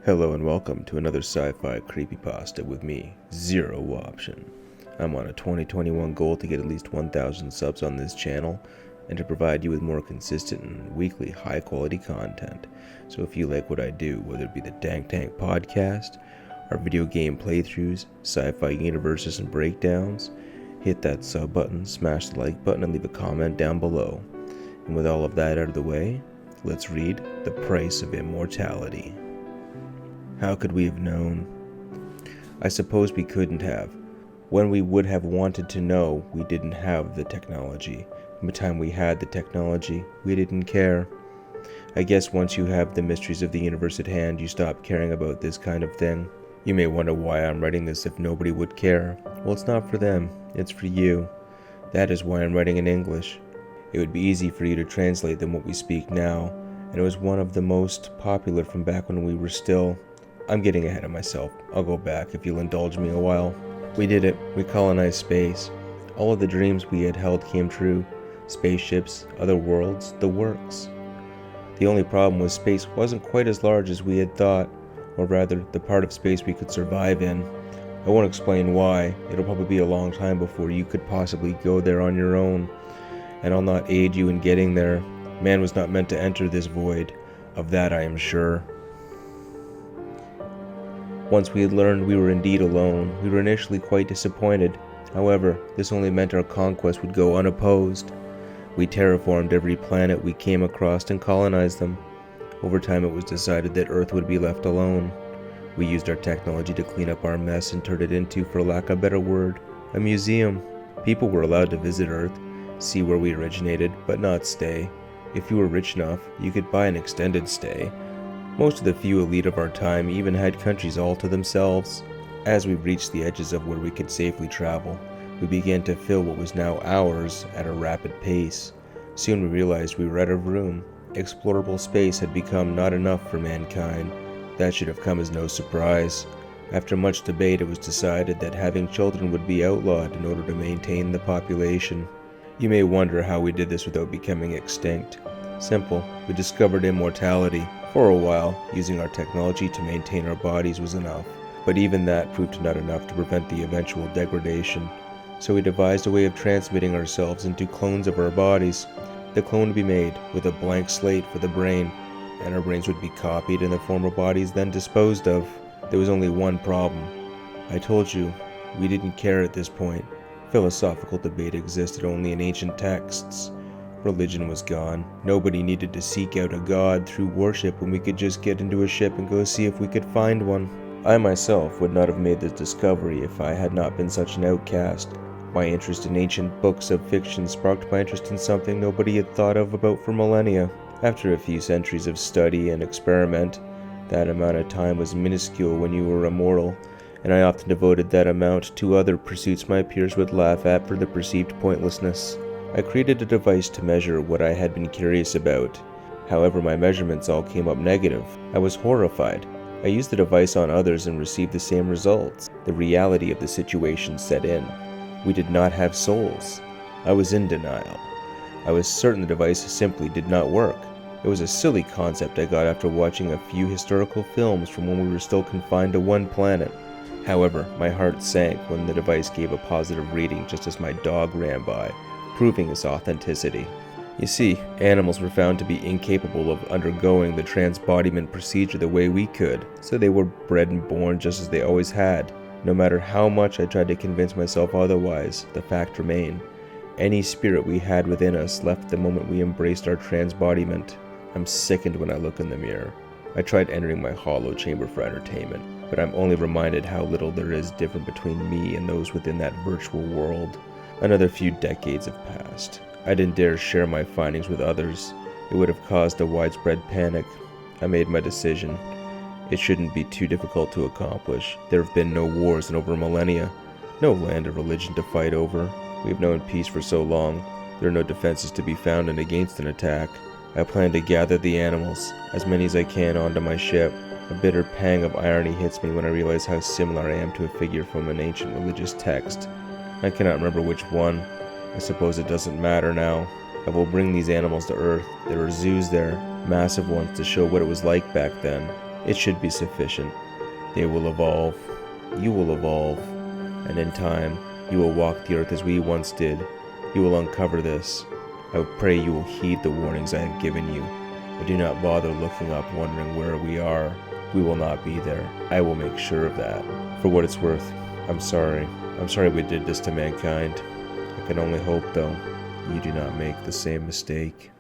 Hello and welcome to another sci-fi creepypasta with me, Zero Option. I'm on a 2021 goal to get at least 1,000 subs on this channel and to provide you with more consistent and weekly high-quality content. So if you like what I do, whether it be the Dank Tank podcast, our video game playthroughs, sci-fi universes and breakdowns, hit that sub button, smash the like button, and leave a comment down below. And with all of that out of the way, let's read The Price of Immortality. How could we have known? I suppose we couldn't have. When we would have wanted to know, we didn't have the technology. By the time we had the technology, we didn't care. I guess once you have the mysteries of the universe at hand, you stop caring about this kind of thing. You may wonder why I'm writing this if nobody would care. Well, it's not for them, it's for you. That is why I'm writing in English. It would be easy for you to translate than what we speak now, and it was one of the most popular from back when we were still... I'm getting ahead of myself. I'll go back if you'll indulge me a while. We did it. We colonized space. All of the dreams we had held came true. Spaceships, other worlds, the works. The only problem was space wasn't quite as large as we had thought, or rather, the part of space we could survive in. I won't explain why. It'll probably be a long time before you could possibly go there on your own, and I'll not aid you in getting there. Man was not meant to enter this void. Of that I am sure. Once we had learned we were indeed alone, we were initially quite disappointed. However, this only meant our conquest would go unopposed. We terraformed every planet we came across and colonized them. Over time it was decided that Earth would be left alone. We used our technology to clean up our mess and turned it into, for lack of a better word, a museum. People were allowed to visit Earth, see where we originated, but not stay. If you were rich enough, you could buy an extended stay. Most of the few elite of our time even had countries all to themselves. As we reached the edges of where we could safely travel, we began to fill what was now ours at a rapid pace. Soon we realized we were out of room. Explorable space had become not enough for mankind. That should have come as no surprise. After much debate, it was decided that having children would be outlawed in order to maintain the population. You may wonder how we did this without becoming extinct. Simple. We discovered immortality. For a while, using our technology to maintain our bodies was enough, but even that proved not enough to prevent the eventual degradation. So we devised a way of transmitting ourselves into clones of our bodies. The clone would be made with a blank slate for the brain, and our brains would be copied and the former bodies then disposed of. There was only one problem. I told you, we didn't care at this point. Philosophical debate existed only in ancient texts. Religion was gone. Nobody needed to seek out a god through worship when we could just get into a ship and go see if we could find one. I myself would not have made this discovery if I had not been such an outcast. My interest in ancient books of fiction sparked my interest in something nobody had thought of about for millennia. After a few centuries of study and experiment, that amount of time was minuscule when you were immortal, and I often devoted that amount to other pursuits my peers would laugh at for the perceived pointlessness. I created a device to measure what I had been curious about. However, my measurements all came up negative. I was horrified. I used the device on others and received the same results. The reality of the situation set in. We did not have souls. I was in denial. I was certain the device simply did not work. It was a silly concept I got after watching a few historical films from when we were still confined to one planet. However, my heart sank when the device gave a positive reading just as my dog ran by, proving its authenticity. You see, animals were found to be incapable of undergoing the transbodiment procedure the way we could, so they were bred and born just as they always had. No matter how much I tried to convince myself otherwise, the fact remained. Any spirit we had within us left the moment we embraced our transbodiment. I'm sickened when I look in the mirror. I tried entering my hollow chamber for entertainment, but I'm only reminded how little there is different between me and those within that virtual world. Another few decades have passed. I didn't dare share my findings with others. It would have caused a widespread panic. I made my decision. It shouldn't be too difficult to accomplish. There have been no wars in over millennia. No land or religion to fight over. We have known peace for so long. There are no defenses to be found and against an attack. I plan to gather the animals, as many as I can, onto my ship. A bitter pang of irony hits me when I realize how similar I am to a figure from an ancient religious text. I cannot remember which one. I suppose it doesn't matter now. I will bring these animals to Earth. There are zoos there, massive ones, to show what it was like back then. It should be sufficient. They will evolve. You will evolve. And in time, you will walk the earth as we once did. You will uncover this. I pray you will heed the warnings I have given you. But do not bother looking up wondering where we are. We will not be there. I will make sure of that. For what it's worth, I'm sorry. I'm sorry we did this to mankind. I can only hope, though, you do not make the same mistake.